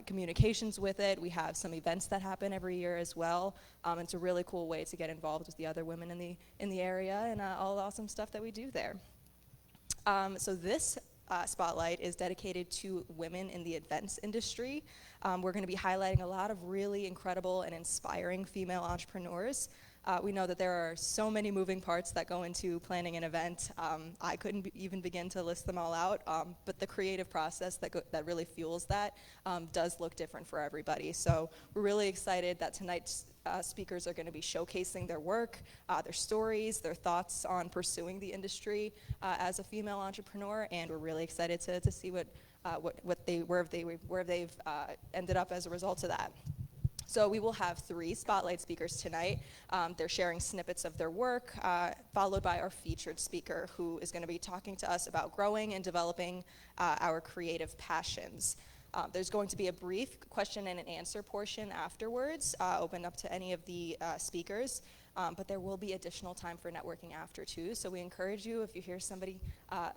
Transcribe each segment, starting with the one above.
communications with it. We have some events that happen every year as well. It's a really cool way to get involved with the other women in the area and all the awesome stuff that we do there. So this spotlight is dedicated to women in the events industry. We're going to be highlighting a lot of really incredible and inspiring female entrepreneurs. We know that there are so many moving parts that go into planning an event. I couldn't even begin to list them all out, but the creative process that really fuels that does look different for everybody. So we're really excited that tonight's speakers are going to be showcasing their work, their stories, their thoughts on pursuing the industry as a female entrepreneur, and we're really excited to see where they've ended up as a result of that. So we will have 3 spotlight speakers tonight. They're sharing snippets of their work, followed by our featured speaker, who is going to be talking to us about growing and developing our creative passions. There's going to be a brief question and an answer portion afterwards, open up to any of the speakers. But there will be additional time for networking after too. So we encourage you, if you hear somebody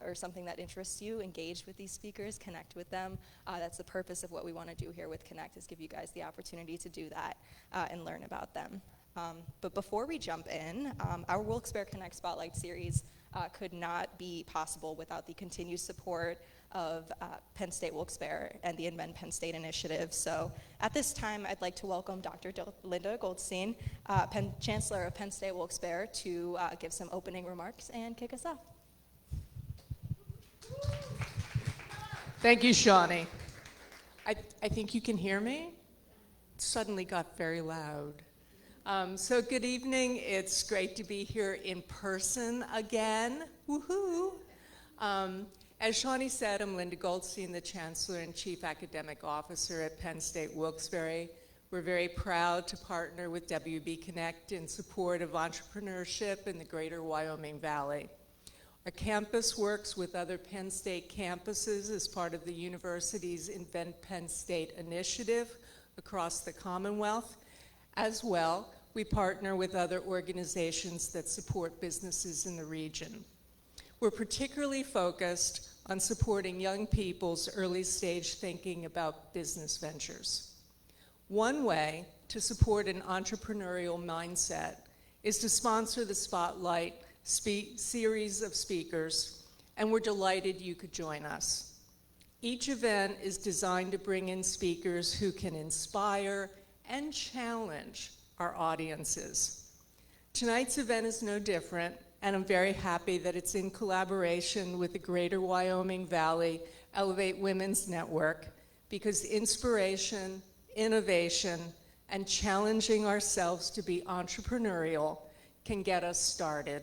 or something that interests you, engage with these speakers, connect with them. That's the purpose of what we want to do here with Connect, is give you guys the opportunity to do that and learn about them. But before we jump in, our Wilkes-Barre Connect Spotlight Series could not be possible without the continued support of Penn State Wilkes-Barre and the Invent Penn State initiative. So at this time, I'd like to welcome Dr. Linda Goldstein, Chancellor of Penn State Wilkes-Barre, to give some opening remarks and kick us off. Thank you, Shawnee. I think you can hear me. It suddenly got very loud. So good evening. It's great to be here in person again. Woohoo! As Shawnee said, I'm Linda Goldstein, the Chancellor and Chief Academic Officer at Penn State Wilkes-Barre. We're very proud to partner with WB Connect in support of entrepreneurship in the greater Wyoming Valley. Our campus works with other Penn State campuses as part of the university's Invent Penn State initiative across the Commonwealth. As well, we partner with other organizations that support businesses in the region. We're particularly focused on supporting young people's early stage thinking about business ventures. One way to support an entrepreneurial mindset is to sponsor the Spotlight series of speakers, and we're delighted you could join us. Each event is designed to bring in speakers who can inspire and challenge our audiences. Tonight's event is no different, and I'm very happy that it's in collaboration with the Greater Wyoming Valley Elevate Women's Network, because inspiration, innovation, and challenging ourselves to be entrepreneurial can get us started.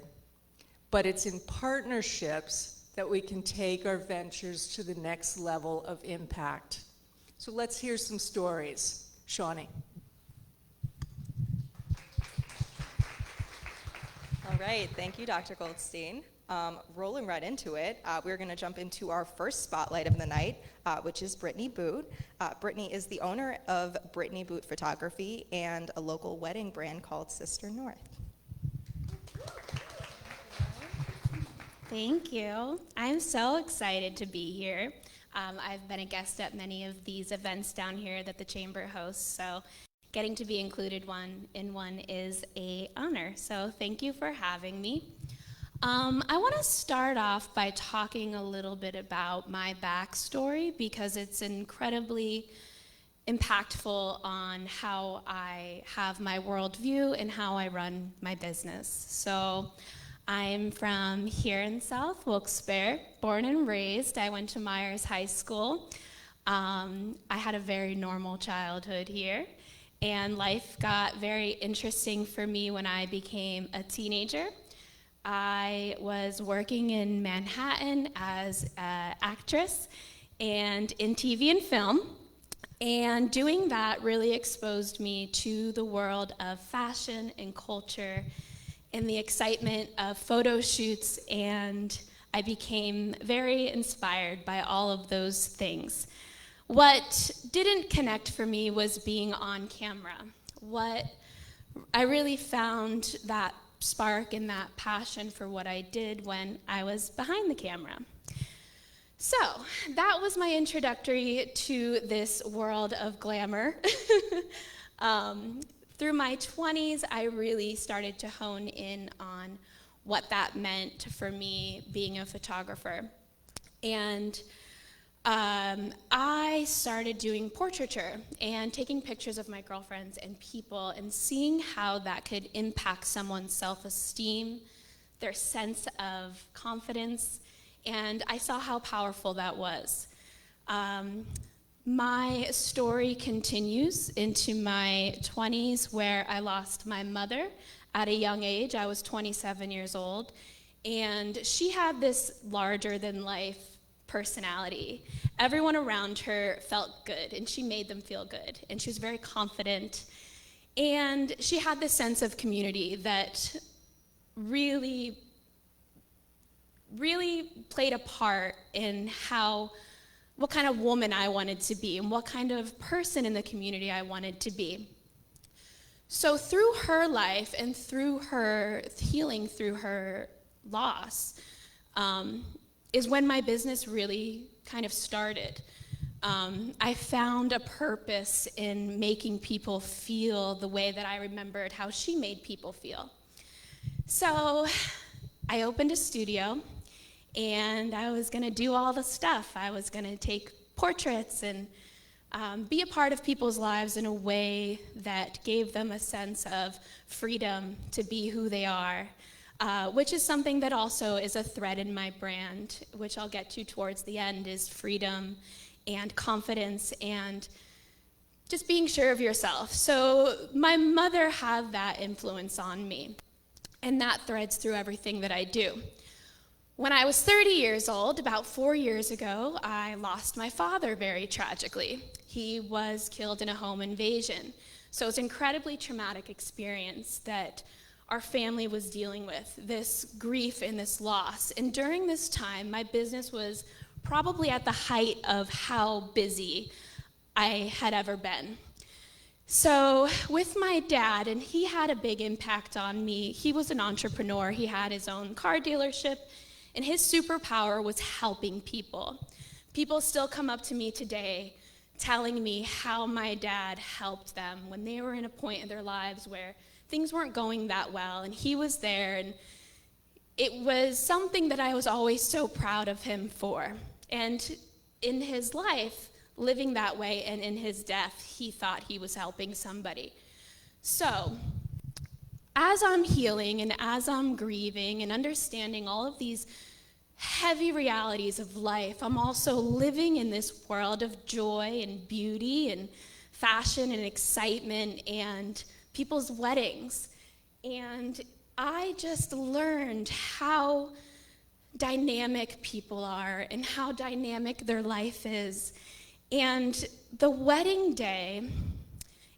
But it's in partnerships that we can take our ventures to the next level of impact. So let's hear some stories. Shawnee. All right, thank you, Dr. Goldstein. Rolling right into it, we're going to jump into our first spotlight of the night, which is Brittany Boot. Brittany is the owner of Brittany Boot Photography and a local wedding brand called Sister North. Thank you. I'm so excited to be here. I've been a guest at many of these events down here that the Chamber hosts, so getting to be included in one is an honor. So thank you for having me. I want to start off by talking a little bit about my backstory, because it's incredibly impactful on how I have my worldview and how I run my business. So I'm from here in South Wilkes-Barre, born and raised. I went to Myers High School. I had a very normal childhood here, and life got very interesting for me when I became a teenager. I was working in Manhattan as an actress and in TV and film, and doing that really exposed me to the world of fashion and culture and the excitement of photo shoots, and I became very inspired by all of those things. What didn't connect for me was being on camera. What I really found that spark and that passion for what I did when I was behind the camera. So that was my introductory to this world of glamour. Through my 20s, I really started to hone in on what that meant for me being a photographer. And I started doing portraiture and taking pictures of my girlfriends and people and seeing how that could impact someone's self-esteem, their sense of confidence, and I saw how powerful that was. My story continues into my 20s, where I lost my mother at a young age. I was 27 years old, and she had this larger-than-life personality. Everyone around her felt good, and she made them feel good, and she was very confident, and she had this sense of community that really played a part in what kind of woman I wanted to be and what kind of person in the community I wanted to be. So through her life and through her healing through her loss is when my business really kind of started. I found a purpose in making people feel the way that I remembered how she made people feel. So I opened a studio, and I was going to do all the stuff. I was going to take portraits and be a part of people's lives in a way that gave them a sense of freedom to be who they are, which is something that also is a thread in my brand, which I'll get to towards the end, is freedom and confidence and just being sure of yourself. So my mother had that influence on me, and that threads through everything that I do. When I was 30 years old, about 4 years ago, I lost my father very tragically. He was killed in a home invasion. So it's an incredibly traumatic experience that our family was dealing with, this grief and this loss. And during this time, my business was probably at the height of how busy I had ever been. So with my dad, and he had a big impact on me. He was an entrepreneur. He had his own car dealership, and his superpower was helping people. People still come up to me today telling me how my dad helped them when they were in a point in their lives where things weren't going that well, and he was there, and it was something that I was always so proud of him for. And in his life, living that way, and in his death, he thought he was helping somebody. So as I'm healing and as I'm grieving and understanding all of these heavy realities of life, I'm also living in this world of joy and beauty and fashion and excitement and people's weddings. And I just learned how dynamic people are and how dynamic their life is. And the wedding day,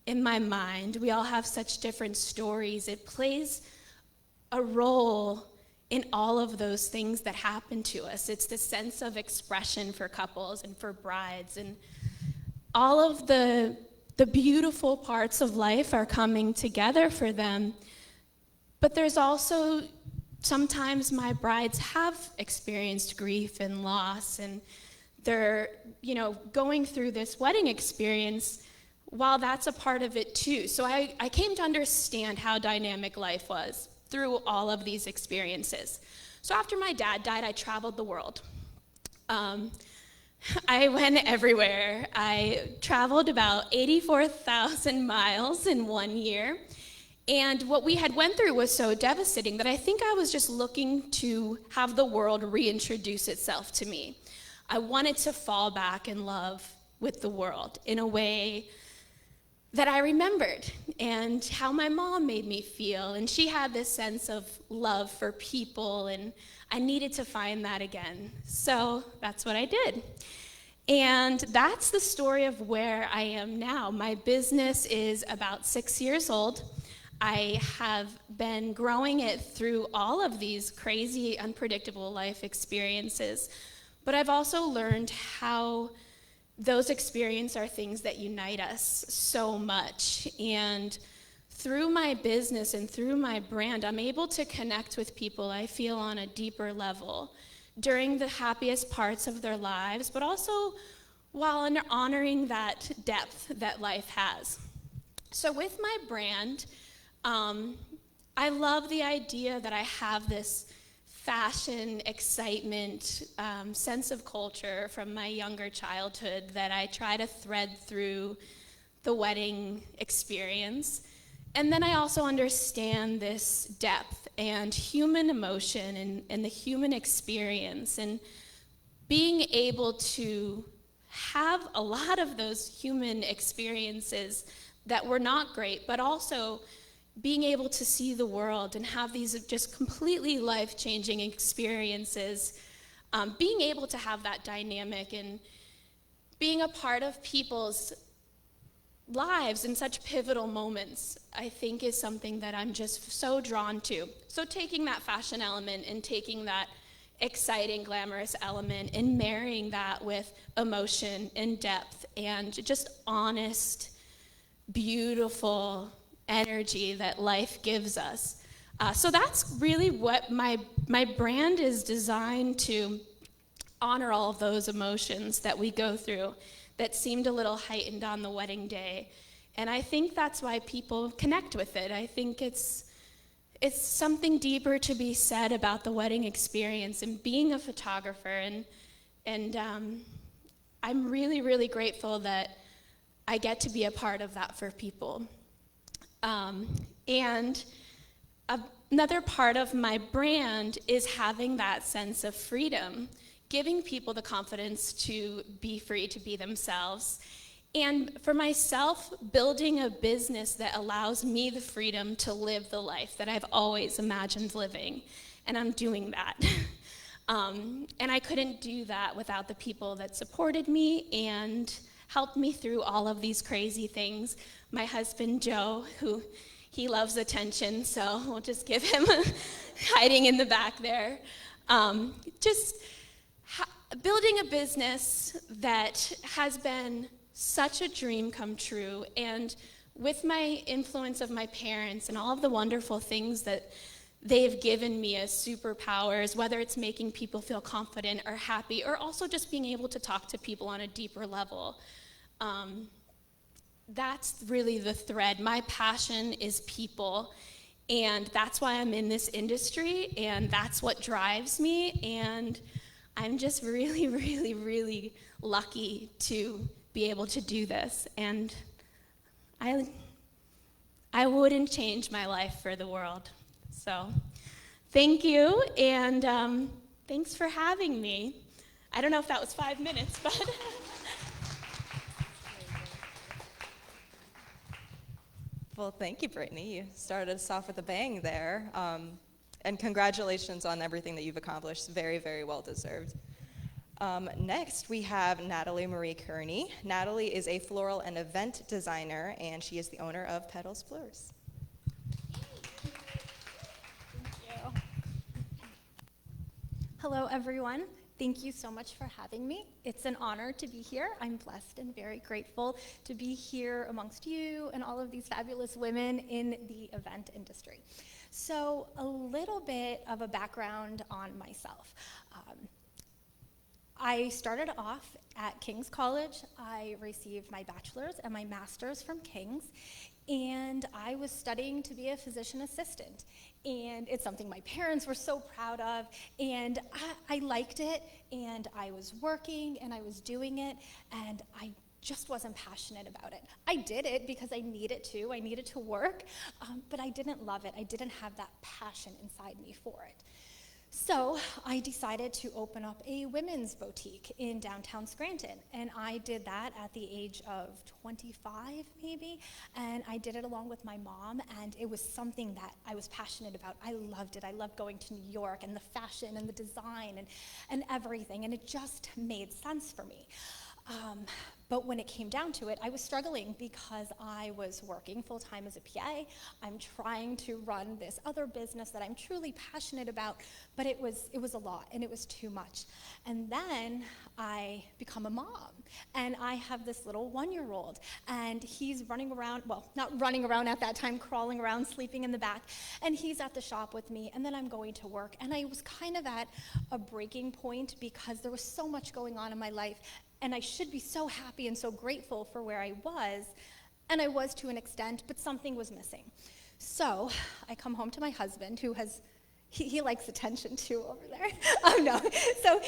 in my mind, we all have such different stories. It plays a role in all of those things that happen to us. It's the sense of expression for couples and for brides, and all of the beautiful parts of life are coming together for them. But there's also sometimes my brides have experienced grief and loss, and they're, going through this wedding experience while that's a part of it too. So I came to understand how dynamic life was through all of these experiences. So after my dad died, I traveled the world. I went everywhere. I traveled about 84,000 miles in 1 year. And what we had went through was so devastating that I think I was just looking to have the world reintroduce itself to me. I wanted to fall back in love with the world in a way that I remembered, and how my mom made me feel. And she had this sense of love for people, and I needed to find that again. So that's what I did. And that's the story of where I am now. My business is about 6 years old. I have been growing it through all of these crazy, unpredictable life experiences. But I've also learned how those experiences are things that unite us so much. And through my business and through my brand, I'm able to connect with people, I feel, on a deeper level, during the happiest parts of their lives, but also while honoring that depth that life has. So with my brand, I love the idea that I have this fashion, excitement, sense of culture from my younger childhood that I try to thread through the wedding experience. And then I also understand this depth and human emotion and the human experience, and being able to have a lot of those human experiences that were not great, but also being able to see the world and have these just completely life-changing experiences, being able to have that dynamic and being a part of people's lives in such pivotal moments, I think is something that I'm just so drawn to. So taking that fashion element and taking that exciting, glamorous element and marrying that with emotion and depth and just honest, beautiful energy that life gives us. So that's really what my brand is designed to honor, all of those emotions that we go through that seemed a little heightened on the wedding day. And I think that's why people connect with it. I think it's something deeper to be said about the wedding experience and being a photographer. And I'm really, really grateful that I get to be a part of that for people. And another part of my brand is having that sense of freedom, giving people the confidence to be free to be themselves. And for myself, building a business that allows me the freedom to live the life that I've always imagined living. And I'm doing that. And I couldn't do that without the people that supported me and helped me through all of these crazy things. My husband, Joe, who he loves attention, so we'll just give him hiding in the back there. Building a business that has been such a dream come true, and with my influence of my parents and all of the wonderful things that they've given me as superpowers, whether it's making people feel confident or happy, or also just being able to talk to people on a deeper level. That's really the thread. My passion is people, and that's why I'm in this industry, and that's what drives me, and I'm just really, really, really lucky to be able to do this, and I wouldn't change my life for the world. So thank you, and thanks for having me. I don't know if that was 5 minutes, but... Well, thank you, Brittany. You started us off with a bang there. And congratulations on everything that you've accomplished. Very, very well deserved. Next, we have Natalie Marie Kearney. Natalie is a floral and event designer, and she is the owner of Petals Fleurs. Thank you. Hello, everyone. Thank you so much for having me. It's an honor to be here. I'm blessed and very grateful to be here amongst you and all of these fabulous women in the event industry. So a little bit of a background on myself. I started off at King's College. I received my bachelor's and my master's from King's, and I was studying to be a physician assistant. And it's something my parents were so proud of, and I liked it, and I was working, and I was doing it, and I just wasn't passionate about it. I did it because I needed to work, but I didn't love it. I didn't have that passion inside me for it. So I decided to open up a women's boutique in downtown Scranton, and I did that at the age of 25 maybe, and I did it along with my mom, and it was something that I was passionate about. I loved it. I loved going to New York and the fashion and the design and everything, and it just made sense for me. But when it came down to it, I was struggling because I was working full-time as a PA. I'm trying to run this other business that I'm truly passionate about, but it was a lot, and it was too much. And then I become a mom, and I have this little 1-year-old, and he's running around, well, not running around at that time, crawling around, sleeping in the back, and he's at the shop with me, and then I'm going to work. And I was kind of at a breaking point because there was so much going on in my life, and I should be so happy and so grateful for where I was, and I was to an extent, but something was missing. So I come home to my husband, who has, he likes attention too over there. Oh no. So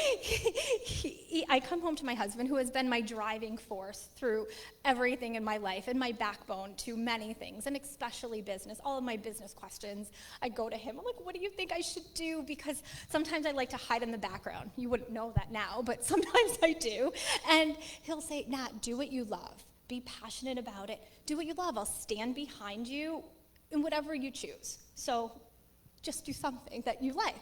I come home to my husband, who has been my driving force through everything in my life and my backbone to many things, and especially business. All of my business questions, I go to him. I'm like, what do you think I should do? Because sometimes I like to hide in the background. You wouldn't know that now, but sometimes I do. And he'll say, Nat, do what you love. Be passionate about it. Do what you love. I'll stand behind you in whatever you choose. So just do something that you like.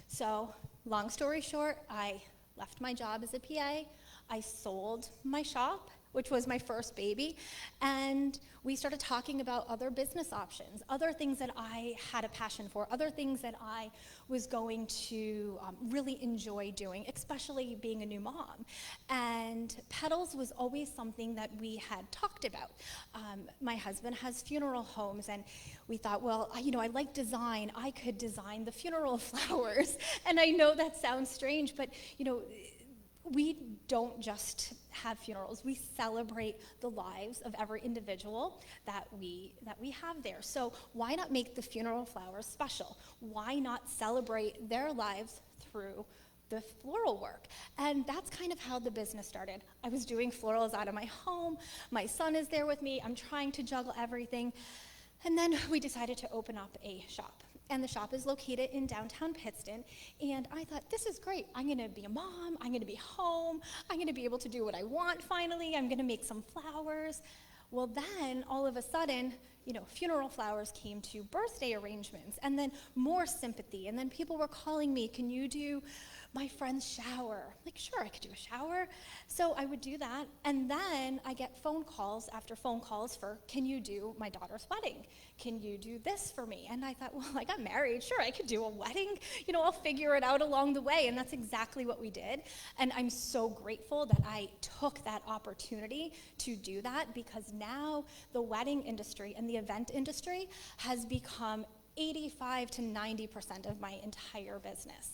So long story short, I left my job as a PA. I sold my shop, which was my first baby, and we started talking about other business options, other things that I had a passion for, other things that I was going to really enjoy doing, especially being a new mom. And petals was always something that we had talked about. My husband has funeral homes, and we thought, well, I like design. I could design the funeral flowers. And I know that sounds strange, but we don't just have funerals. We celebrate the lives of every individual that we have there. So why not make the funeral flowers special? Why not celebrate their lives through the floral work? And that's kind of how the business started. I was doing florals out of my home. My son is there with me. I'm trying to juggle everything. And then we decided to open up a shop. And the shop is located in downtown Pittston. And I thought, this is great. I'm going to be a mom. I'm going to be home. I'm going to be able to do what I want finally. I'm going to make some flowers. Well, then all of a sudden, funeral flowers came to birthday arrangements, and then more sympathy. And then people were calling me, can you do my friend's shower? I'm like, sure, I could do a shower. So I would do that. And then I get phone calls after phone calls for, can you do my daughter's wedding? Can you do this for me? And I thought, well, I got married. Sure, I could do a wedding. I'll figure it out along the way. And that's exactly what we did. And I'm so grateful that I took that opportunity to do that, because now the wedding industry and the event industry has become 85 to 90% of my entire business.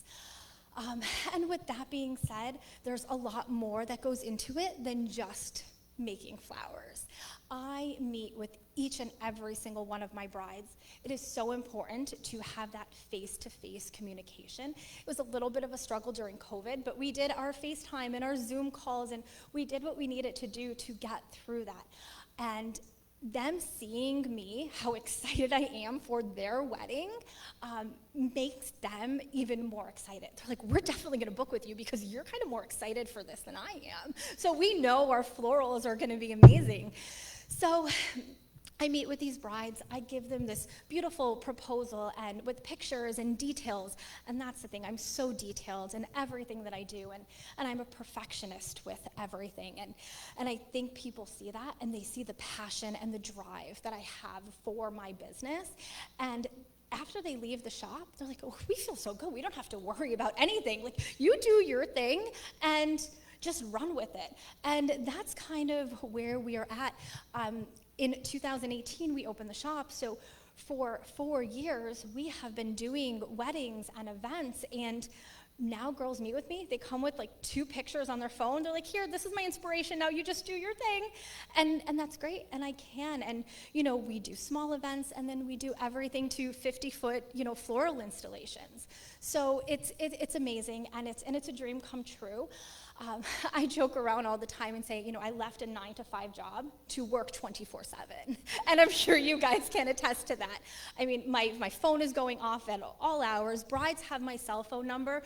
And with that being said, there's a lot more that goes into it than just making flowers. I meet with each and every single one of my brides. It is so important to have that face-to-face communication. It was a little bit of a struggle during COVID, but we did our FaceTime and our Zoom calls, and we did what we needed to do to get through that. And them seeing me, how excited I am for their wedding, makes them even more excited. They're like, we're definitely going to book with you because you're kind of more excited for this than I am. So we know our florals are going to be amazing. So I meet with these brides, I give them this beautiful proposal and with pictures and details, and that's the thing, I'm so detailed in everything that I do, and I'm a perfectionist with everything, and I think people see that, and they see the passion and the drive that I have for my business, and after they leave the shop, they're like, oh, we feel so good, we don't have to worry about anything, like, you do your thing, and just run with it, and that's kind of where we are at. In 2018, we opened the shop, so for 4 years, we have been doing weddings and events, and now girls meet with me, they come with like 2 pictures on their phone, they're like, here, this is my inspiration, now you just do your thing, and that's great, and I can, and we do small events, and then we do everything to 50-foot, floral installations. So it's amazing, and it's a dream come true. I joke around all the time and say, I left a 9-to-5 job to work 24/7. And I'm sure you guys can attest to that. I mean, my phone is going off at all hours. Brides have my cell phone number.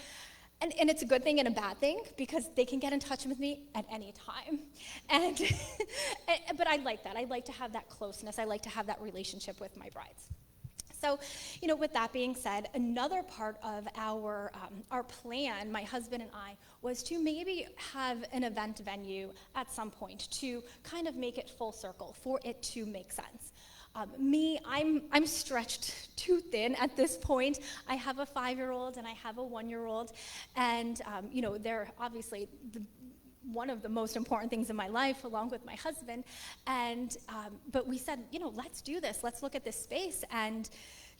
And it's a good thing and a bad thing because they can get in touch with me at any time. But I like that. I like to have that closeness. I like to have that relationship with my brides. So, with that being said, another part of our plan, my husband and I, was to maybe have an event venue at some point to kind of make it full circle for it to make sense. I'm stretched too thin at this point. I have a 5-year-old and I have a 1-year-old, and they're obviously one of the most important things in my life, along with my husband. And but we said, let's do this. Let's look at this space. And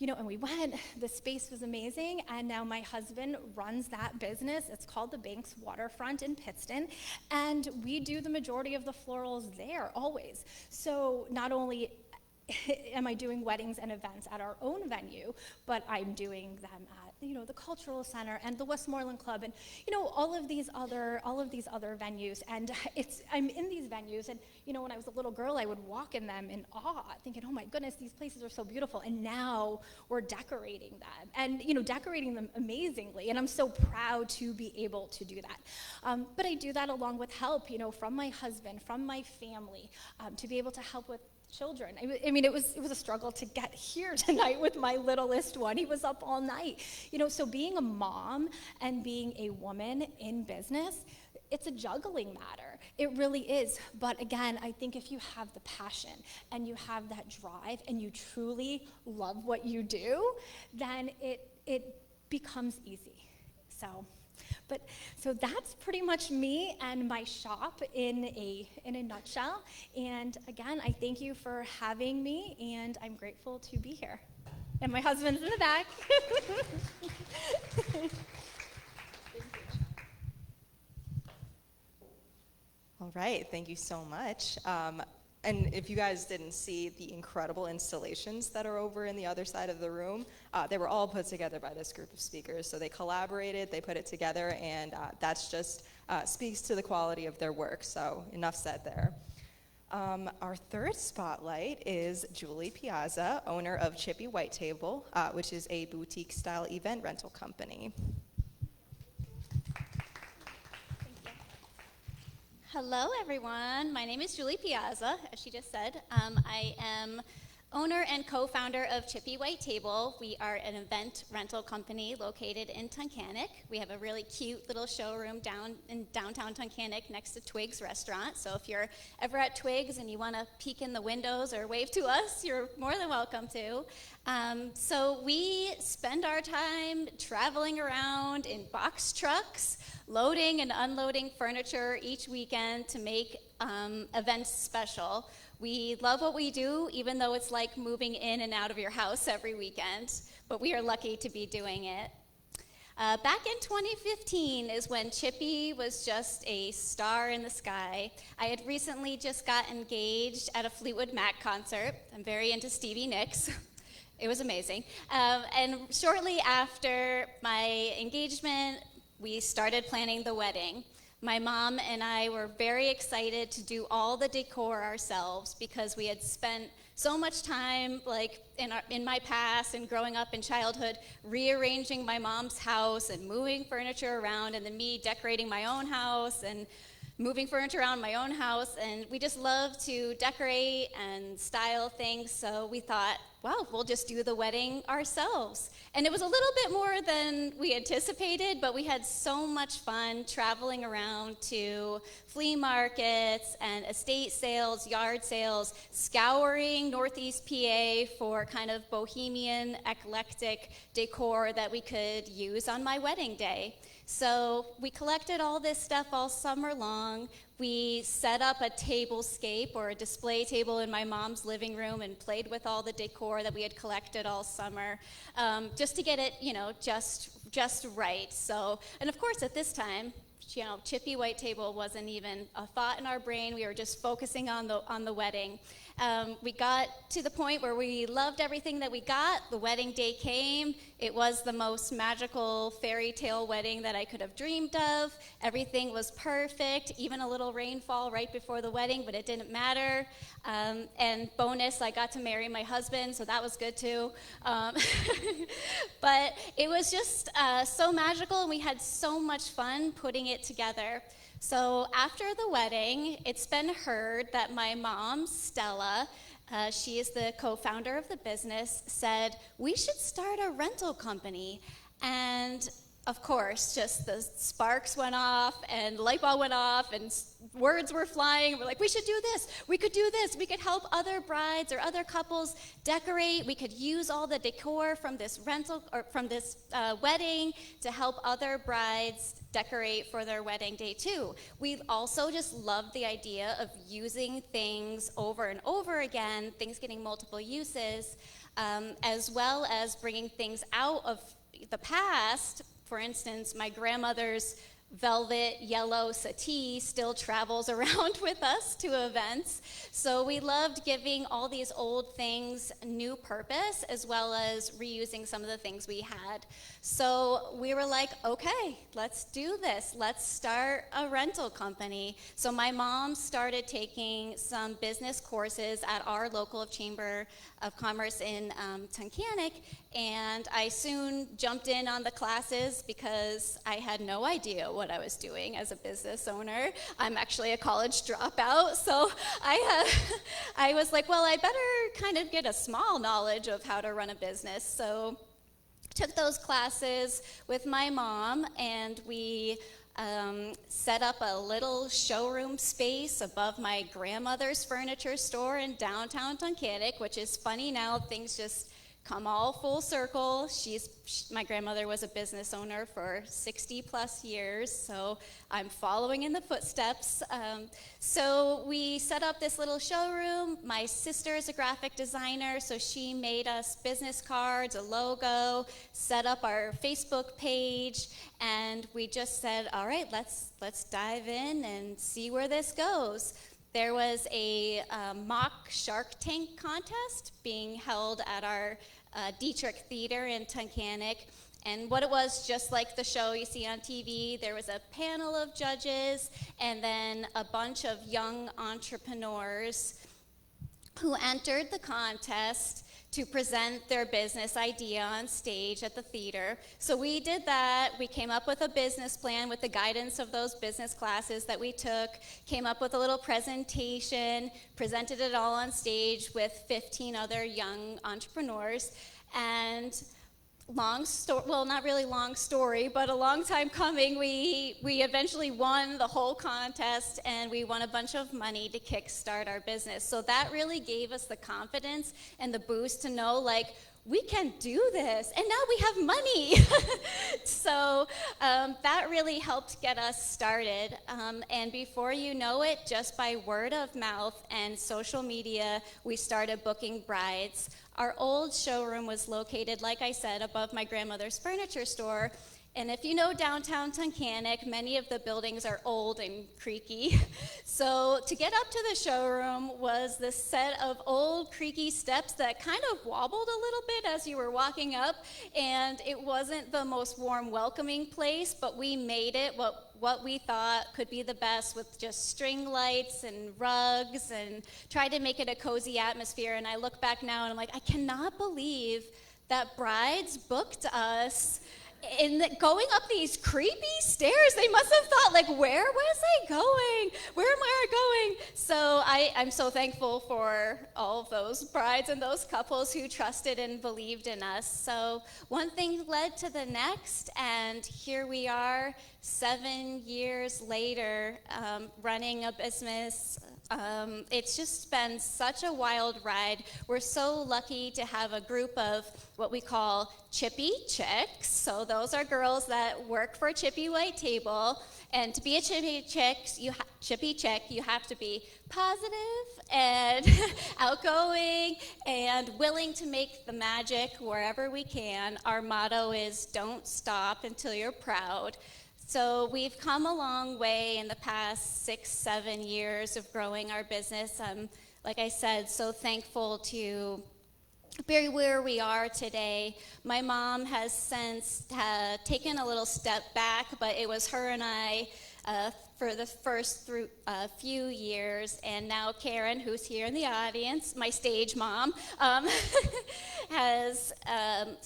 and we went. The space was amazing. And now my husband runs that business. It's called the Banks Waterfront in Pittston. And we do the majority of the florals there, always. So not only am I doing weddings and events at our own venue, but I'm doing them at the Cultural Center and the Westmoreland Club, and all of these other venues. And I'm in these venues, and when I was a little girl, I would walk in them in awe, thinking, oh my goodness, these places are so beautiful. And now we're decorating them, and decorating them amazingly. And I'm so proud to be able to do that. But I do that along with help, from my husband, from my family, to be able to help with children. I mean, it was a struggle to get here tonight with my littlest one. He was up all night. So being a mom and being a woman in business, it's a juggling matter. It really is. But again, I think if you have the passion and you have that drive and you truly love what you do, then it becomes easy. So that's pretty much me and my shop in a nutshell. And again, I thank you for having me, and I'm grateful to be here. And my husband's in the back. All right, thank you so much. And if you guys didn't see the incredible installations that are over in the other side of the room, they were all put together by this group of speakers. So they collaborated, they put it together, and that's just speaks to the quality of their work. So enough said there. Our third spotlight is Julie Piazza, owner of Chippy White Table, which is a boutique-style event rental company. Hello, everyone. My name is Julie Piazza, as she just said. I am owner and co-founder of Chippy White Table. We are an event rental company located in Tunkhannock. We have a really cute little showroom down in downtown Tunkhannock next to Twig's restaurant. So if you're ever at Twig's and you want to peek in the windows or wave to us, you're more than welcome to. So we spend our time traveling around in box trucks, loading and unloading furniture each weekend to make events special. We love what we do, even though it's like moving in and out of your house every weekend, but we are lucky to be doing it. Back in 2015 is when Chippy was just a star in the sky. I had recently just got engaged at a Fleetwood Mac concert. I'm very into Stevie Nicks. It was amazing. And shortly after my engagement, we started planning the wedding. My mom and I were very excited to do all the decor ourselves because we had spent so much time, like in my past and growing up in childhood, rearranging my mom's house and moving furniture around, and then me decorating my own house and moving furniture around my own house. And we just love to decorate and style things, so we thought, well, we'll just do the wedding ourselves. And it was a little bit more than we anticipated, but we had so much fun traveling around to flea markets and estate sales, yard sales, scouring Northeast PA for kind of bohemian, eclectic decor that we could use on my wedding day. So we collected all this stuff all summer long. We set up a tablescape or a display table in my mom's living room and played with all the decor that we had collected all summer, just to get it, just right. So, and of course at this time, Chippy White Table wasn't even a thought in our brain. We were just focusing on the wedding. We got to the point where we loved everything that we got. The wedding day came. It was the most magical fairy tale wedding that I could have dreamed of. Everything was perfect, even a little rainfall right before the wedding, but it didn't matter. And bonus, I got to marry my husband, so that was good too. But it was just so magical, and we had so much fun putting it together. So after the wedding, it's been heard that my mom, Stella, She is the co-founder of the business, said, we should start a rental company. And of course, just the sparks went off and the light bulb went off and words were flying. We're like, we should do this. We could do this. We could help other brides or other couples decorate. We could use all the decor from this wedding to help other brides decorate for their wedding day too. We also just love the idea of using things over and over again, things getting multiple uses, as well as bringing things out of the past. For instance, my grandmother's velvet yellow settee still travels around with us to events. So we loved giving all these old things new purpose, as well as reusing some of the things we had. So we were like, okay, let's do this. Let's start a rental company. So my mom started taking some business courses at our local Chamber of Commerce in Tunkhannock, and I soon jumped in on the classes because I had no idea what I was doing as a business owner. I'm actually a college dropout, so I was like, well, I better kind of get a small knowledge of how to run a business. So took those classes with my mom, and we set up a little showroom space above my grandmother's furniture store in downtown Tunkhannock, which is funny now, things just come all full circle. My grandmother was a business owner for 60 plus years, so I'm following in the footsteps. So we set up this little showroom. My sister is a graphic designer, so she made us business cards, a logo, set up our Facebook page, and we just said, all right, let's dive in and see where this goes. There was a mock Shark Tank contest being held at our Dietrich Theater in Tunkhannock. And what it was, just like the show you see on TV, there was a panel of judges and then a bunch of young entrepreneurs who entered the contest to present their business idea on stage at the theater. So we did that. We came up with a business plan with the guidance of those business classes that we took, came up with a little presentation, presented it all on stage with 15 other young entrepreneurs. And not really long story, but a long time coming, we eventually won the whole contest, and we won a bunch of money to kickstart our business. So that really gave us the confidence and the boost to know, like, we can do this, and now we have money. So that really helped get us started. And before you know it, just by word of mouth and social media, we started booking brides. Our old showroom was located, like I said, above my grandmother's furniture store. And if you know downtown Tunkhannock, many of the buildings are old and creaky. So to get up to the showroom was this set of old creaky steps that kind of wobbled a little bit as you were walking up. And it wasn't the most warm, welcoming place, but we made it what we thought could be the best with just string lights and rugs, and tried to make it a cozy atmosphere. And I look back now and I'm like, I cannot believe that brides booked us going up these creepy stairs. They must have thought, like, where was I going? Where am I going? So I'm so thankful for all of those brides and those couples who trusted and believed in us. So one thing led to the next, and here we are 7 years later, running a business. It's just been such a wild ride. We're so lucky to have a group of what we call Chippy Chicks. So those are girls that work for Chippy White Table. And to be a Chippy Chick, you have to be positive and outgoing and willing to make the magic wherever we can. Our motto is, don't stop until you're proud. So we've come a long way in the past 6-7 years of growing our business. Like I said, so thankful to be where we are today. My mom has since taken a little step back, but it was her and I for the first few years, and now Karen, who's here in the audience, my stage mom, has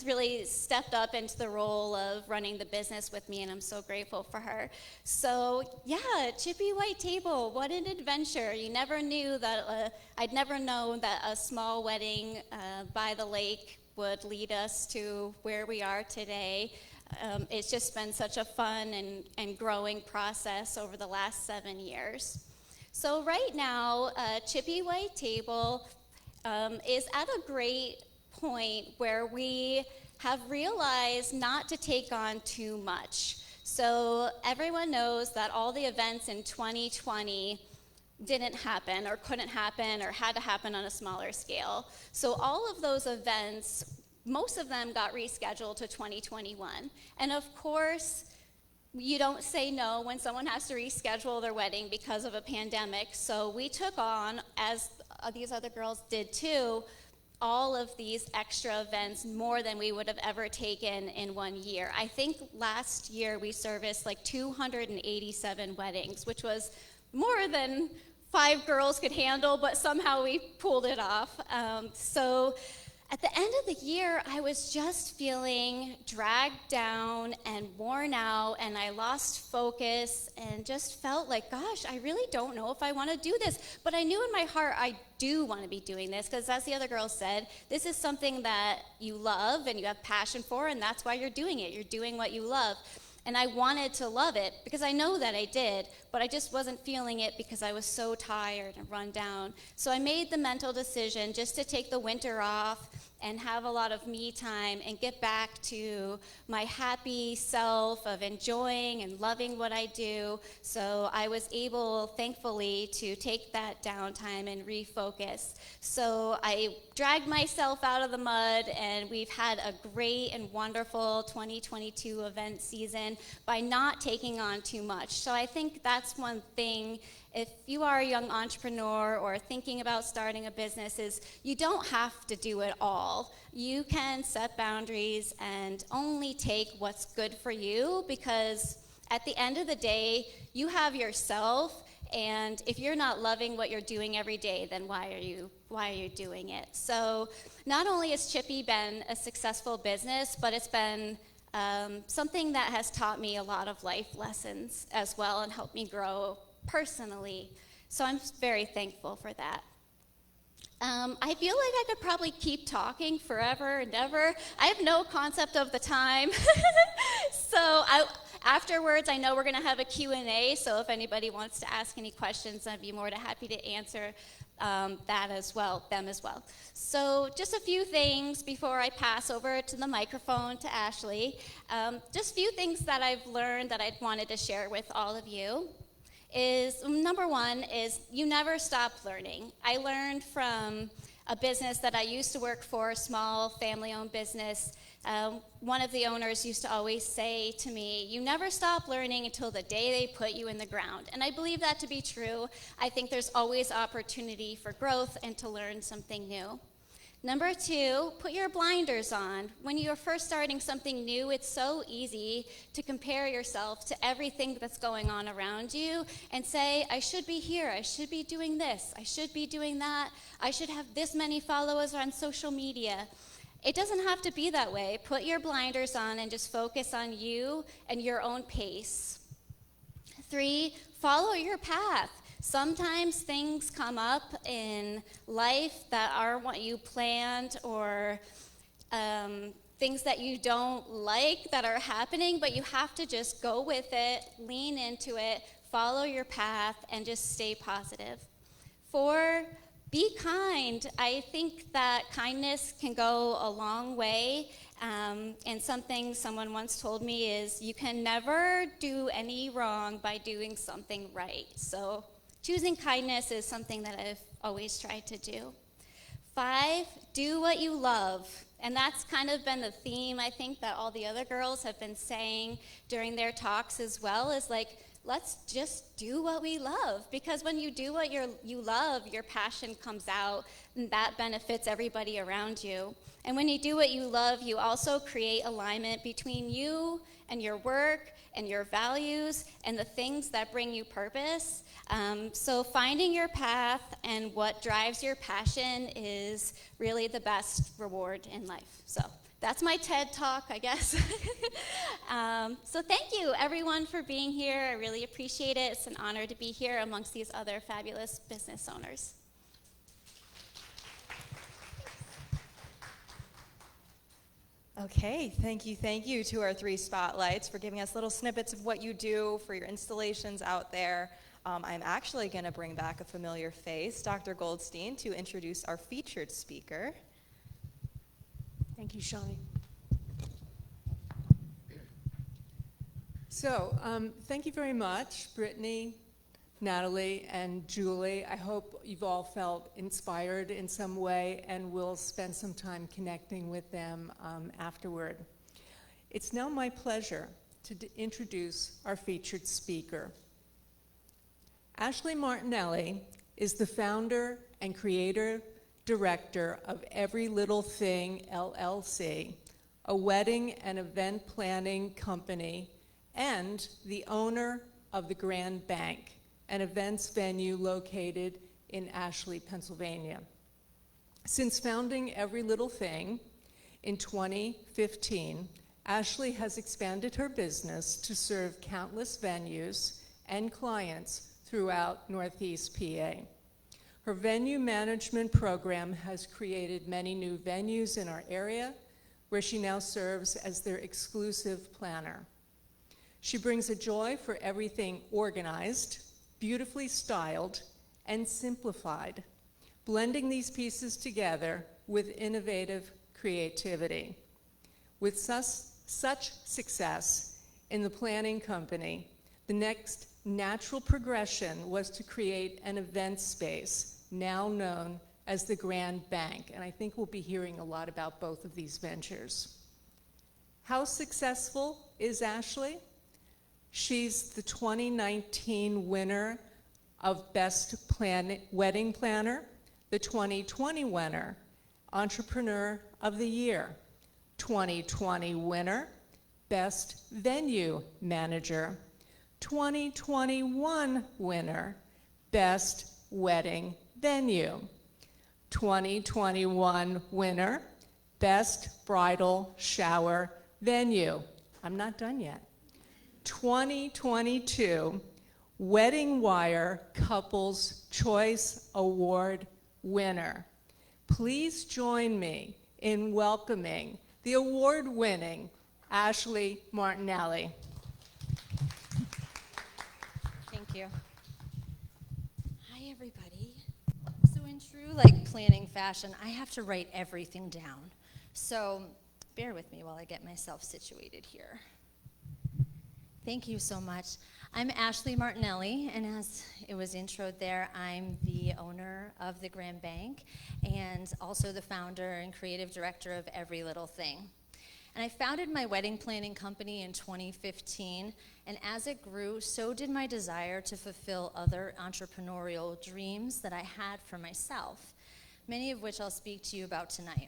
really stepped up into the role of running the business with me, and I'm so grateful for her. So yeah, Chippy White Table, what an adventure. You never knew that, I'd never known that a small wedding by the lake would lead us to where we are today. It's just been such a fun and growing process over the last 7 years. So right now, Chippy White Table is at a great point where we have realized not to take on too much. So everyone knows that all the events in 2020 didn't happen or couldn't happen or had to happen on a smaller scale. So all of those events, most of them got rescheduled to 2021. And of course, you don't say no when someone has to reschedule their wedding because of a pandemic. So we took on, as these other girls did too, all of these extra events, more than we would have ever taken in 1 year. I think last year we serviced like 287 weddings, which was more than 5 girls could handle, but somehow we pulled it off. So at the end of the year, I was just feeling dragged down and worn out, and I lost focus and just felt like, gosh, I really don't know if I want to do this. But I knew in my heart I do want to be doing this, because as the other girls said, this is something that you love and you have passion for, and that's why you're doing it. You're doing what you love. And I wanted to love it because I know that I did, but I just wasn't feeling it because I was so tired and run down. So I made the mental decision just to take the winter off and have a lot of me time and get back to my happy self of enjoying and loving what I do. So I was able, thankfully, to take that downtime and refocus. So I dragged myself out of the mud, and we've had a great and wonderful 2022 event season by not taking on too much. So I think that's one thing. If you are a young entrepreneur or thinking about starting a business, is you don't have to do it all. You can set boundaries and only take what's good for you, because at the end of the day, you have yourself, and if you're not loving what you're doing every day, then why are you doing it? So not only has Chippy been a successful business, but it's been something that has taught me a lot of life lessons as well and helped me grow personally. So I'm very thankful for that. I feel like I could probably keep talking forever and ever. I have no concept of the time. So afterwards, I know we're going to have a Q&A, so if anybody wants to ask any questions, I'd be more than happy to answer them as well. So just a few things before I pass over to the microphone to Ashley. Just a few things that I've learned that I wanted to share with all of you. Number one is you never stop learning. I learned from a business that I used to work for, a small family-owned business. One of the owners used to always say to me, you never stop learning until the day they put you in the ground. And I believe that to be true. I think there's always opportunity for growth and to learn something new. Number two, put your blinders on. When you're first starting something new, it's so easy to compare yourself to everything that's going on around you and say, I should be here, I should be doing this, I should be doing that, I should have this many followers on social media. It doesn't have to be that way. Put your blinders on and just focus on you and your own pace. 3, follow your path. Sometimes things come up in life that aren't what you planned, or things that you don't like that are happening, but you have to just go with it, lean into it, follow your path, and just stay positive. 4, be kind. I think that kindness can go a long way. And something someone once told me is you can never do any wrong by doing something right. So choosing kindness is something that I've always tried to do. 5, do what you love. And that's kind of been the theme, I think, that all the other girls have been saying during their talks as well, is like, let's just do what we love. Because when you do what you love, your passion comes out, and that benefits everybody around you. And when you do what you love, you also create alignment between you and your work and your values and the things that bring you purpose. So finding your path and what drives your passion is really the best reward in life. So that's my TED Talk, I guess. So thank you, everyone, for being here. I really appreciate it. It's an honor to be here amongst these other fabulous business owners. Okay, thank you to our 3 spotlights for giving us little snippets of what you do for your installations out there. I'm actually going to bring back a familiar face, Dr. Goldstein, to introduce our featured speaker. Thank you, Shawnee. So, thank you very much, Brittany, Natalie, and Julie. I hope you've all felt inspired in some way and will spend some time connecting with them afterward. It's now my pleasure to introduce our featured speaker. Ashley Martinelli is the founder and creator director of Every Little Thing, LLC, a wedding and event planning company, and the owner of the Grand Bank, an events venue located in Ashley, Pennsylvania. Since founding Every Little Thing in 2015, Ashley has expanded her business to serve countless venues and clients throughout Northeast PA. Her venue management program has created many new venues in our area, where she now serves as their exclusive planner. She brings a joy for everything organized, beautifully styled, and simplified, blending these pieces together with innovative creativity. With such success in the planning company, the next natural progression was to create an event space, now known as the Grand Bank, and I think we'll be hearing a lot about both of these ventures. How successful is Ashley? She's the 2019 winner of Best Wedding Planner, the 2020 winner, Entrepreneur of the Year, 2020 winner, Best Venue Manager, 2021 winner, Best Wedding Venue, 2021 winner, Best Bridal Shower Venue. I'm not done yet. 2022 Wedding Wire Couples Choice Award winner. Please join me in welcoming the award-winning Ashley Martinelli. Thank you. Hi, everybody. So in true planning fashion, I have to write everything down. So bear with me while I get myself situated here. Thank you so much. I'm Ashley Martinelli, and as it was introed there, I'm the owner of the Grand Bank and also the founder and creative director of Every Little Thing. And I founded my wedding planning company in 2015, and as it grew, so did my desire to fulfill other entrepreneurial dreams that I had for myself, many of which I'll speak to you about tonight.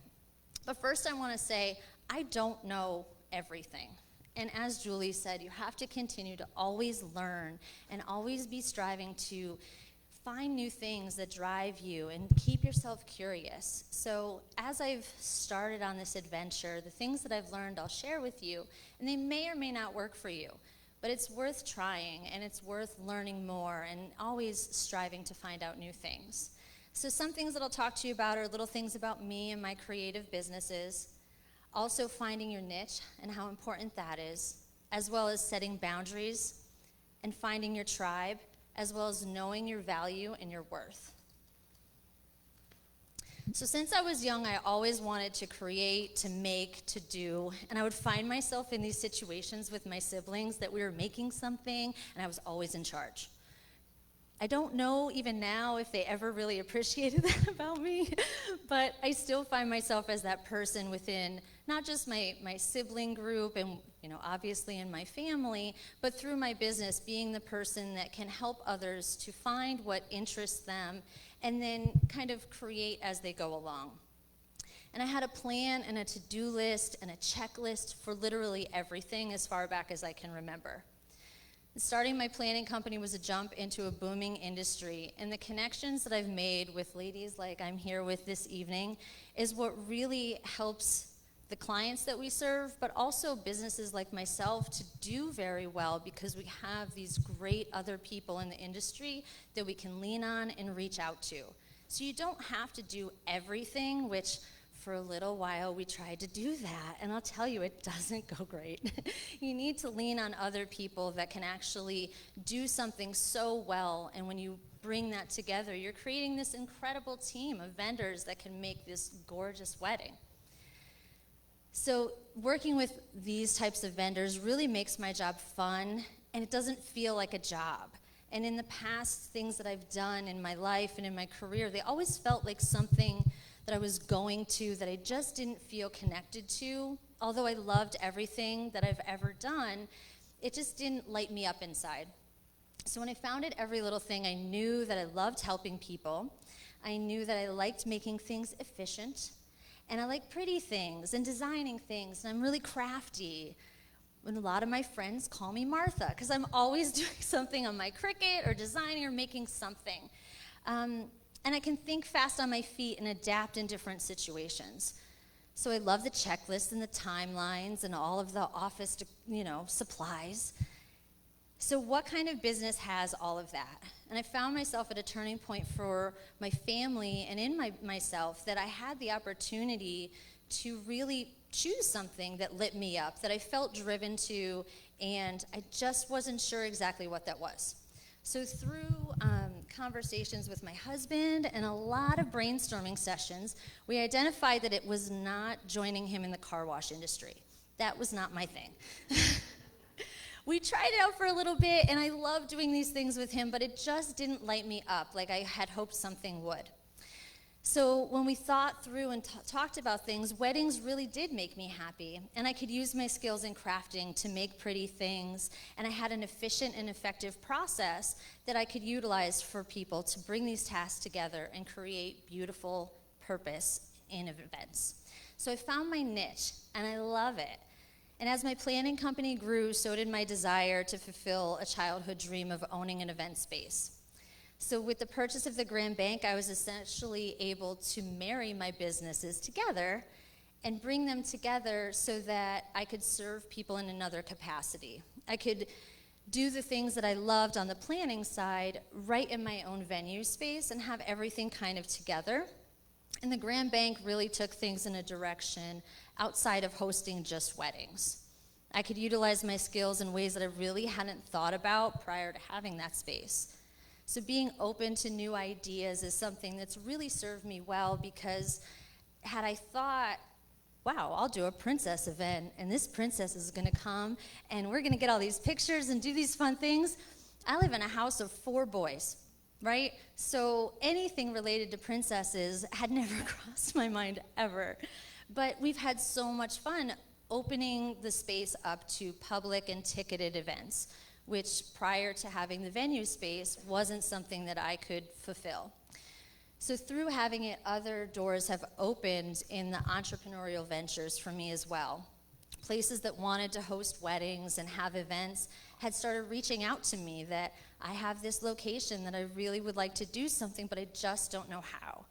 But first I want to say, I don't know everything. And as Julie said, you have to continue to always learn and always be striving to find new things that drive you and keep yourself curious. So as I've started on this adventure, the things that I've learned I'll share with you, and they may or may not work for you, but it's worth trying and it's worth learning more and always striving to find out new things. So some things that I'll talk to you about are little things about me and my creative businesses, also finding your niche and how important that is, as well as setting boundaries and finding your tribe, as well as knowing your value and your worth. So since I was young, I always wanted to create, to make, to do, and I would find myself in these situations with my siblings that we were making something and I was always in charge. I don't know even now if they ever really appreciated that about me, but I still find myself as that person within not just my sibling group and obviously in my family, but through my business, being the person that can help others to find what interests them and then kind of create as they go along. And I had a plan and a to-do list and a checklist for literally everything as far back as I can remember. Starting my planning company was a jump into a booming industry, and the connections that I've made with ladies like I'm here with this evening is what really helps the clients that we serve, but also businesses like myself to do very well because we have these great other people in the industry that we can lean on and reach out to. So you don't have to do everything, which for a little while we tried to do that, and I'll tell you, it doesn't go great. You need to lean on other people that can actually do something so well, and when you bring that together, you're creating this incredible team of vendors that can make this gorgeous wedding. So working with these types of vendors really makes my job fun, and it doesn't feel like a job. And in the past, things that I've done in my life and in my career, they always felt like something that I was going to that I just didn't feel connected to. Although I loved everything that I've ever done, it just didn't light me up inside. So when I founded Every Little Thing, I knew that I loved helping people. I knew that I liked making things efficient. And I like pretty things and designing things, and I'm really crafty. And a lot of my friends call me Martha because I'm always doing something on my Cricut or designing or making something. And I can think fast on my feet and adapt in different situations. So I love the checklists and the timelines and all of the office, supplies. So what kind of business has all of that? And I found myself at a turning point for my family and in myself that I had the opportunity to really choose something that lit me up, that I felt driven to, and I just wasn't sure exactly what that was. So through conversations with my husband and a lot of brainstorming sessions, we identified that it was not joining him in the car wash industry. That was not my thing. We tried it out for a little bit, and I loved doing these things with him, but it just didn't light me up like I had hoped something would. So when we thought through and talked about things, weddings really did make me happy, and I could use my skills in crafting to make pretty things, and I had an efficient and effective process that I could utilize for people to bring these tasks together and create beautiful purpose in events. So I found my niche, and I love it. And as my planning company grew, so did my desire to fulfill a childhood dream of owning an event space. So with the purchase of the Grand Bank, I was essentially able to marry my businesses together and bring them together so that I could serve people in another capacity. I could do the things that I loved on the planning side right in my own venue space and have everything kind of together. And the Grand Bank really took things in a direction outside of hosting just weddings. I could utilize my skills in ways that I really hadn't thought about prior to having that space. So being open to new ideas is something that's really served me well, because had I thought, wow, I'll do a princess event and this princess is gonna come and we're gonna get all these pictures and do these fun things. I live in a house of 4 boys, right? So anything related to princesses had never crossed my mind ever. But we've had so much fun opening the space up to public and ticketed events, which prior to having the venue space wasn't something that I could fulfill. So through having it, other doors have opened in the entrepreneurial ventures for me as well. Places that wanted to host weddings and have events had started reaching out to me that I have this location that I really would like to do something, but I just don't know how.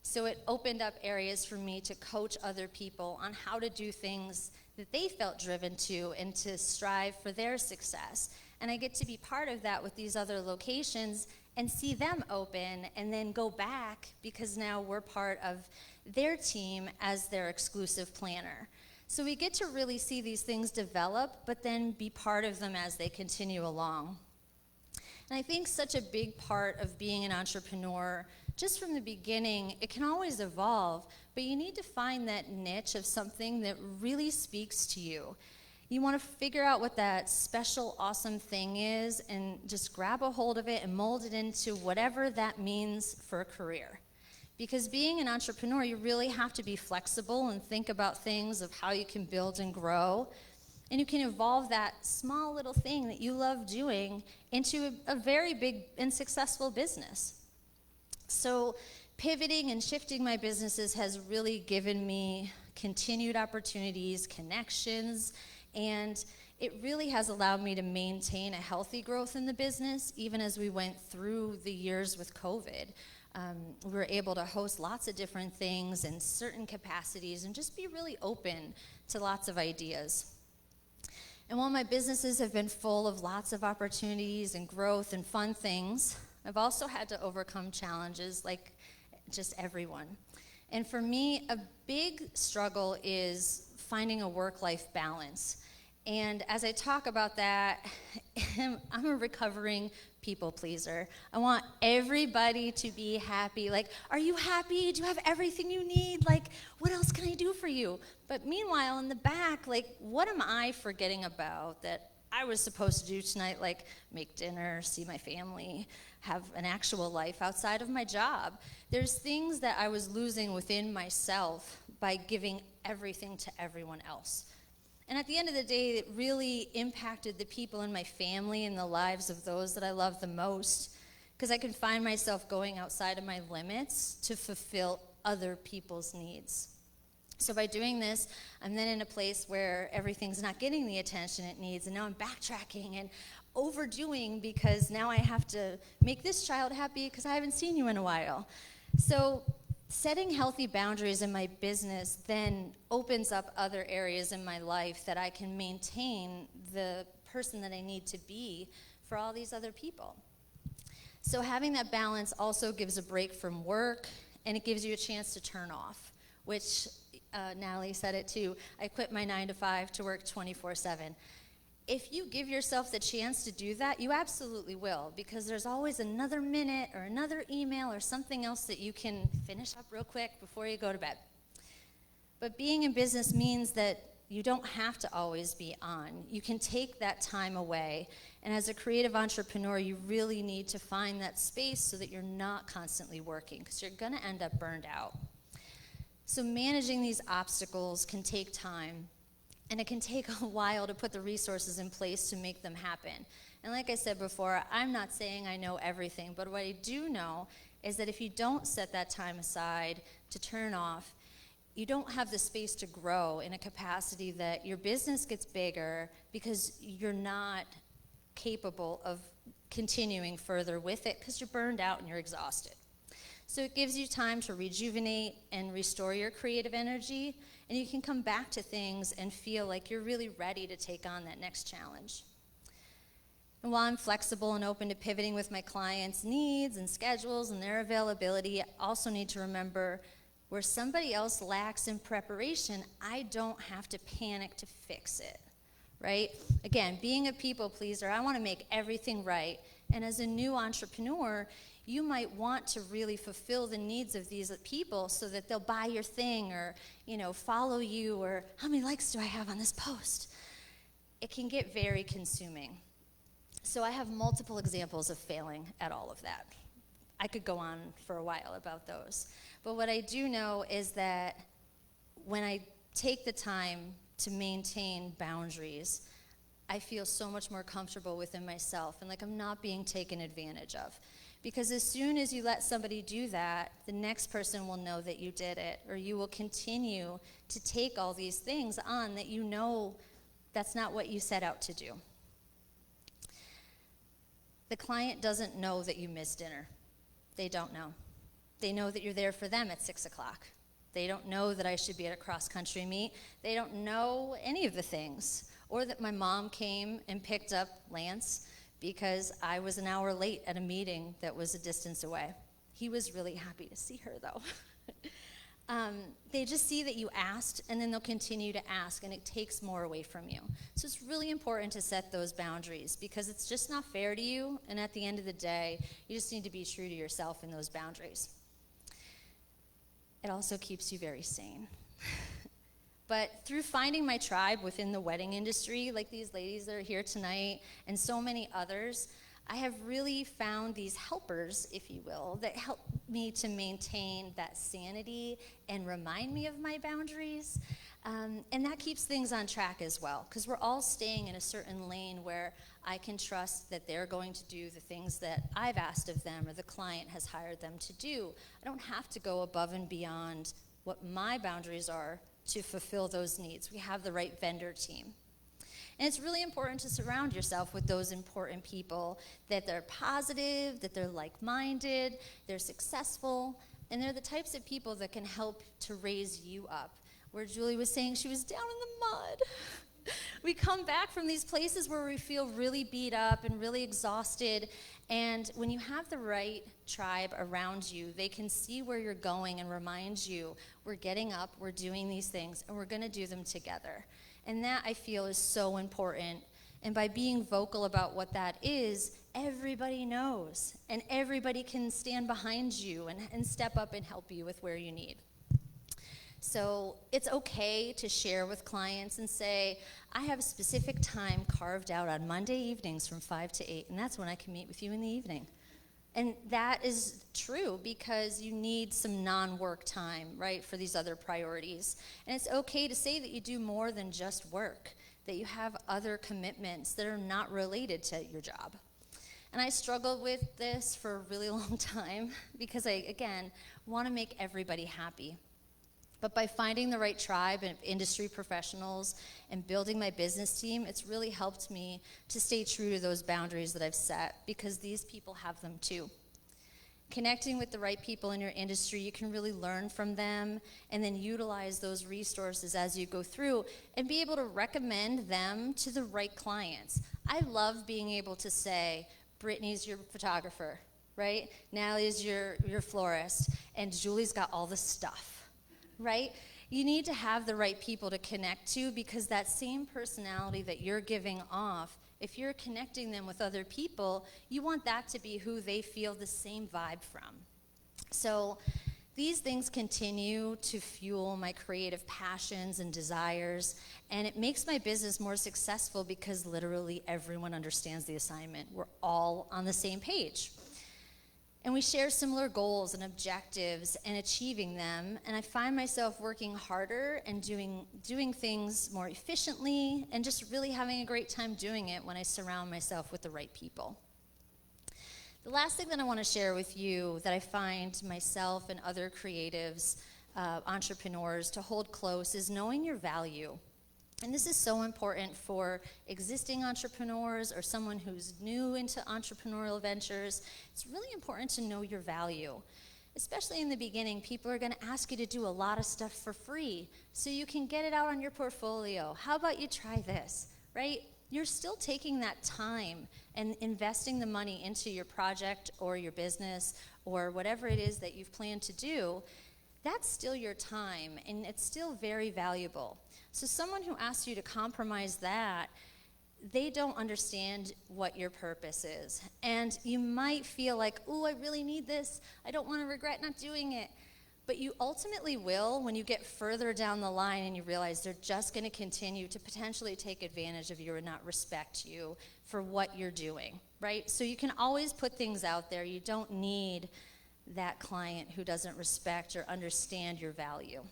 So it opened up areas for me to coach other people on how to do things that they felt driven to and to strive for their success. And I get to be part of that with these other locations and see them open and then go back because now we're part of their team as their exclusive planner. So we get to really see these things develop, but then be part of them as they continue along. And I think such a big part of being an entrepreneur, just from the beginning, it can always evolve, but you need to find that niche of something that really speaks to you. You want to figure out what that special, awesome thing is and just grab a hold of it and mold it into whatever that means for a career. Because being an entrepreneur, you really have to be flexible and think about things of how you can build and grow. And you can evolve that small little thing that you love doing into a very big and successful business. So pivoting and shifting my businesses has really given me continued opportunities, connections, and it really has allowed me to maintain a healthy growth in the business, even as we went through the years with COVID. We were able to host lots of different things in certain capacities and just be really open to lots of ideas. And while my businesses have been full of lots of opportunities and growth and fun things, I've also had to overcome challenges like just everyone. And for me, a big struggle is finding a work-life balance. And as I talk about that, I'm a recovering people pleaser. I want everybody to be happy. Like, are you happy? Do you have everything you need? Like, what else can I do for you? But meanwhile, in the back, like, what am I forgetting about that I was supposed to do tonight? Like, make dinner, see my family, have an actual life outside of my job. There's things that I was losing within myself by giving everything to everyone else. And at the end of the day, it really impacted the people in my family and the lives of those that I love the most, because I could find myself going outside of my limits to fulfill other people's needs. So by doing this, I'm then in a place where everything's not getting the attention it needs, and now I'm backtracking and overdoing because now I have to make this child happy because I haven't seen you in a while. So setting healthy boundaries in my business then opens up other areas in my life that I can maintain the person that I need to be for all these other people. So having that balance also gives a break from work, and it gives you a chance to turn off, which Natalie said it too. I quit my 9-to-5 to work 24/7. If you give yourself the chance to do that, you absolutely will, because there's always another minute or another email or something else that you can finish up real quick before you go to bed. But being in business means that you don't have to always be on. You can take that time away. And as a creative entrepreneur, you really need to find that space so that you're not constantly working, because you're going to end up burned out. So managing these obstacles can take time. And it can take a while to put the resources in place to make them happen. And like I said before, I'm not saying I know everything, but what I do know is that if you don't set that time aside to turn off, you don't have the space to grow in a capacity that your business gets bigger because you're not capable of continuing further with it because you're burned out and you're exhausted. So it gives you time to rejuvenate and restore your creative energy, and you can come back to things and feel like you're really ready to take on that next challenge. And while I'm flexible and open to pivoting with my clients' needs and schedules and their availability, I also need to remember where somebody else lacks in preparation, I don't have to panic to fix it, right? Again, being a people pleaser, I want to make everything right. And as a new entrepreneur, you might want to really fulfill the needs of these people so that they'll buy your thing or, follow you, or how many likes do I have on this post? It can get very consuming. So I have multiple examples of failing at all of that. I could go on for a while about those. But what I do know is that when I take the time to maintain boundaries, I feel so much more comfortable within myself and like I'm not being taken advantage of. Because as soon as you let somebody do that, the next person will know that you did it, or you will continue to take all these things on that you know that's not what you set out to do. The client doesn't know that you missed dinner. They don't know. They know that you're there for them at 6 o'clock. They don't know that I should be at a cross-country meet. They don't know any of the things. Or that my mom came and picked up Lance because I was an hour late at a meeting that was a distance away. He was really happy to see her, though. They just see that you asked, and then they'll continue to ask, and it takes more away from you. So it's really important to set those boundaries, because it's just not fair to you, and at the end of the day, you just need to be true to yourself in those boundaries. It also keeps you very sane. But through finding my tribe within the wedding industry, like these ladies that are here tonight, and so many others, I have really found these helpers, if you will, that help me to maintain that sanity and remind me of my boundaries. And that keeps things on track as well, because we're all staying in a certain lane where I can trust that they're going to do the things that I've asked of them or the client has hired them to do. I don't have to go above and beyond what my boundaries are to fulfill those needs. We have the right vendor team. And it's really important to surround yourself with those important people, that they're positive, that they're like-minded, they're successful, and they're the types of people that can help to raise you up. Where Julie was saying she was down in the mud. We come back from these places where we feel really beat up and really exhausted, and when you have the right tribe around you, they can see where you're going and remind you, we're getting up, we're doing these things, and we're going to do them together. And that, I feel, is so important. And by being vocal about what that is, everybody knows, and everybody can stand behind you and step up and help you with where you need. So it's okay to share with clients and say, I have a specific time carved out on Monday evenings from 5 to 8, and that's when I can meet with you in the evening. And that is true because you need some non-work time, right, for these other priorities. And it's okay to say that you do more than just work, that you have other commitments that are not related to your job. And I struggled with this for a really long time because I, again, want to make everybody happy. But by finding the right tribe of industry professionals and building my business team, it's really helped me to stay true to those boundaries that I've set, because these people have them too. Connecting with the right people in your industry, you can really learn from them and then utilize those resources as you go through and be able to recommend them to the right clients. I love being able to say, Brittany's your photographer, right? Natalie's your florist, and Julie's got all the stuff. Right? You need to have the right people to connect to, because that same personality that you're giving off, if you're connecting them with other people, you want that to be who they feel the same vibe from. So these things continue to fuel my creative passions and desires, and it makes my business more successful because literally everyone understands the assignment. We're all on the same page. And we share similar goals and objectives and achieving them. And I find myself working harder and doing things more efficiently and just really having a great time doing it when I surround myself with the right people. The last thing that I want to share with you that I find myself and other creatives, entrepreneurs, to hold close is knowing your value. And this is so important for existing entrepreneurs or someone who's new into entrepreneurial ventures. It's really important to know your value. Especially in the beginning, people are going to ask you to do a lot of stuff for free so you can get it out on your portfolio. How about you try this, right? You're still taking that time and investing the money into your project or your business or whatever it is that you've planned to do. That's still your time, and it's still very valuable. So someone who asks you to compromise that, they don't understand what your purpose is. And you might feel like, oh, I really need this. I don't want to regret not doing it. But you ultimately will when you get further down the line and you realize they're just going to continue to potentially take advantage of you or not respect you for what you're doing, right? So you can always put things out there. You don't need that client who doesn't respect or understand your value.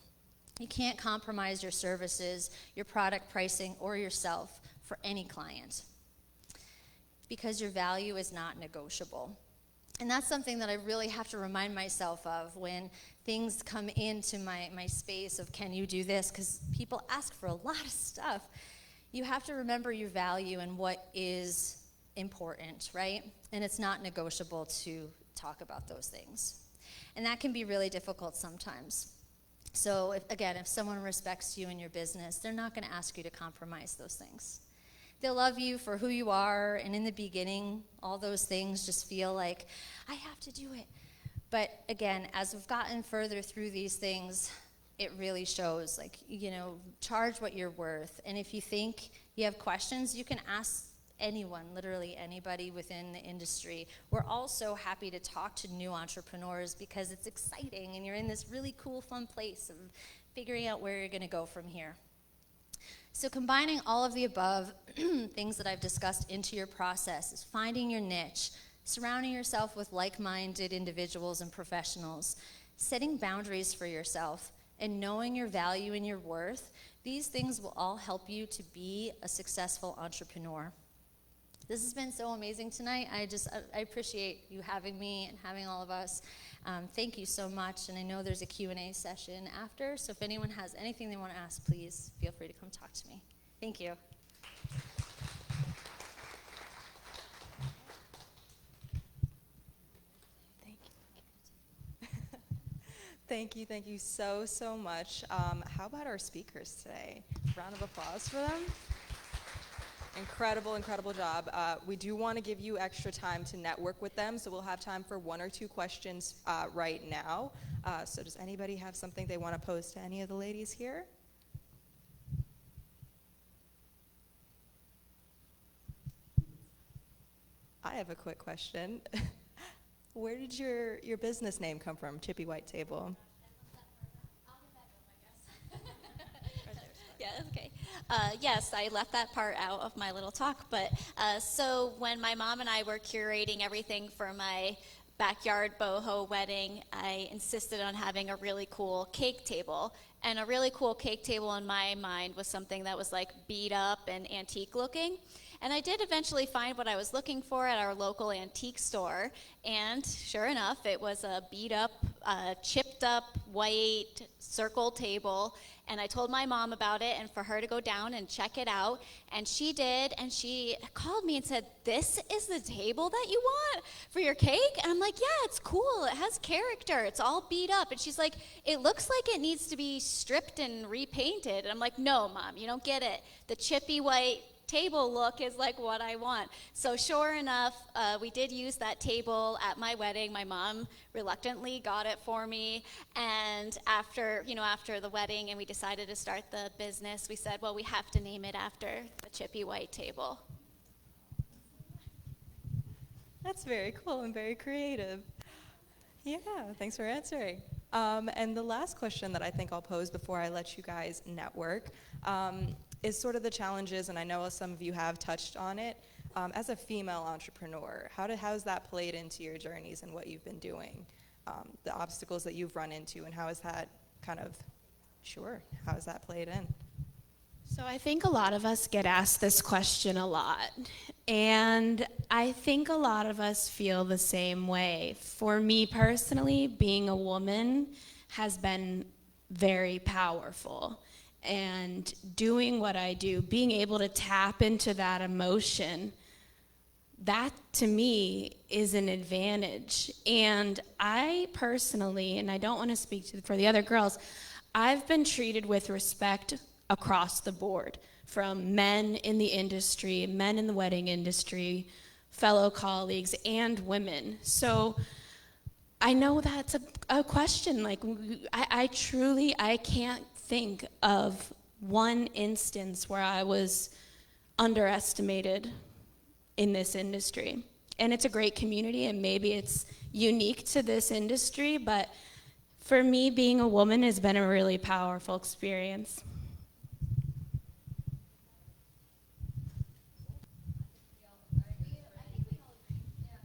You can't compromise your services, your product pricing, or yourself for any client because your value is not negotiable. And that's something that I really have to remind myself of when things come into my space of, can you do this? Because people ask for a lot of stuff. You have to remember your value and what is important, right? And it's not negotiable to talk about those things. And that can be really difficult sometimes. So if someone respects you in your business, they're not going to ask you to compromise those things. They'll love you for who you are, and in the beginning, all those things just feel like, I have to do it. But again, as we've gotten further through these things, it really shows, like, charge what you're worth. And if you think you have questions, you can ask anyone, literally anybody within the industry. We're also happy to talk to new entrepreneurs because it's exciting and you're in this really cool, fun place of figuring out where you're going to go from here. So combining all of the above things that I've discussed into your process is finding your niche, surrounding yourself with like-minded individuals and professionals, setting boundaries for yourself, and knowing your value and your worth, these things will all help you to be a successful entrepreneur. This has been so amazing tonight. I appreciate you having me and having all of us. Thank you so much. And I know there's a Q&A session after, so if anyone has anything they want to ask, please feel free to come talk to me. Thank you. Thank you so much. How about our speakers today? Round of applause for them. Incredible job. We do want to give you extra time to network with them, so we'll have time for 1 or 2 questions right now. So does anybody have something they want to pose to any of the ladies here? I have a quick question. Where did your business name come from, Chippy White Table? Yeah, okay. Yes, I left that part out of my little talk, but so when my mom and I were curating everything for my backyard boho wedding, I insisted on having a really cool cake table. And a really cool cake table in my mind was something that was like beat up and antique looking. And I did eventually find what I was looking for at our local antique store. And sure enough, it was a beat up, chipped up, white circle table. And I told my mom about it and for her to go down and check it out. And she did, and she called me and said, "This is the table that you want for your cake?" And I'm like, "Yeah, it's cool. It has character. It's all beat up." And she's like, "It looks like it needs to be stripped and repainted." And I'm like, "No, Mom, you don't get it. The chippy white table look is like what I want." So sure enough, we did use that table at my wedding. My mom reluctantly got it for me, and after the wedding and we decided to start the business, we said, well, we have to name it after the chippy white table. That's very cool and very creative. Yeah, thanks for answering. And the last question that I think I'll pose before I let you guys network is sort of the challenges, and I know some of you have touched on it. As a female entrepreneur, how's that played into your journeys and what you've been doing? The obstacles that you've run into, and how has that how has that played in? So I think a lot of us get asked this question a lot, and I think a lot of us feel the same way. For me personally, being a woman has been very powerful, and doing what I do, being able to tap into that emotion, that to me is an advantage. And I personally, and I don't want to speak for the other girls, I've been treated with respect across the board, from men in the industry, men in the wedding industry, fellow colleagues, and women. So I know that's a question. Like, I can't think of one instance where I was underestimated in this industry. And it's a great community, and maybe it's unique to this industry, but for me, being a woman has been a really powerful experience.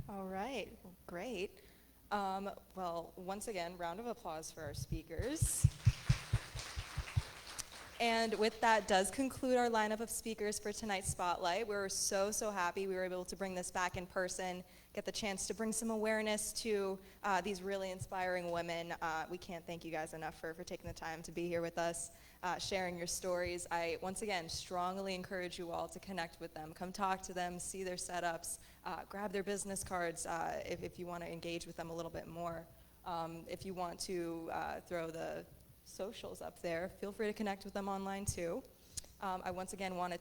All right, well, great. Well, once again, round of applause for our speakers. And with that does conclude our lineup of speakers for tonight's Spotlight. We're so happy we were able to bring this back in person, get the chance to bring some awareness to these really inspiring women. We can't thank you guys enough for taking the time to be here with us, sharing your stories. I, once again, strongly encourage you all to connect with them. Come talk to them, see their setups, grab their business cards if you want to engage with them a little bit more. If you want to throw the socials up there, feel free to connect with them online too. I once again where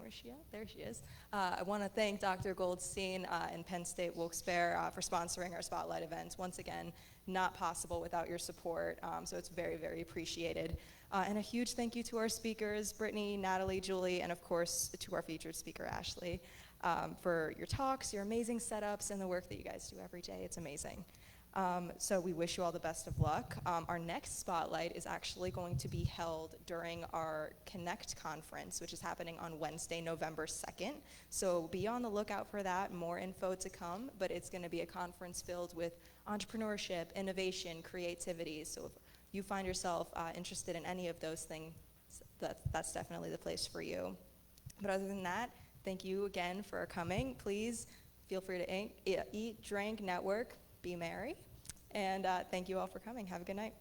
is she at? There she is. I want to thank Dr. Goldstein and Penn State Wilkes-Barre for sponsoring our Spotlight events. Once again, not possible without your support, so it's very appreciated. And a huge thank you to our speakers, Brittany, Natalie, Julie, and of course to our featured speaker, Ashley, for your talks, your amazing setups, and the work that you guys do every day. It's amazing. So we wish you all the best of luck. Our next Spotlight is actually going to be held during our Connect conference, which is happening on Wednesday, November 2nd. So be on the lookout for that. More info to come, but it's going to be a conference filled with entrepreneurship, innovation, creativity. So you find yourself interested in any of those things, that's definitely the place for you. But other than that, thank you again for coming. Please feel free to eat, drink, network, be merry. And thank you all for coming. Have a good night.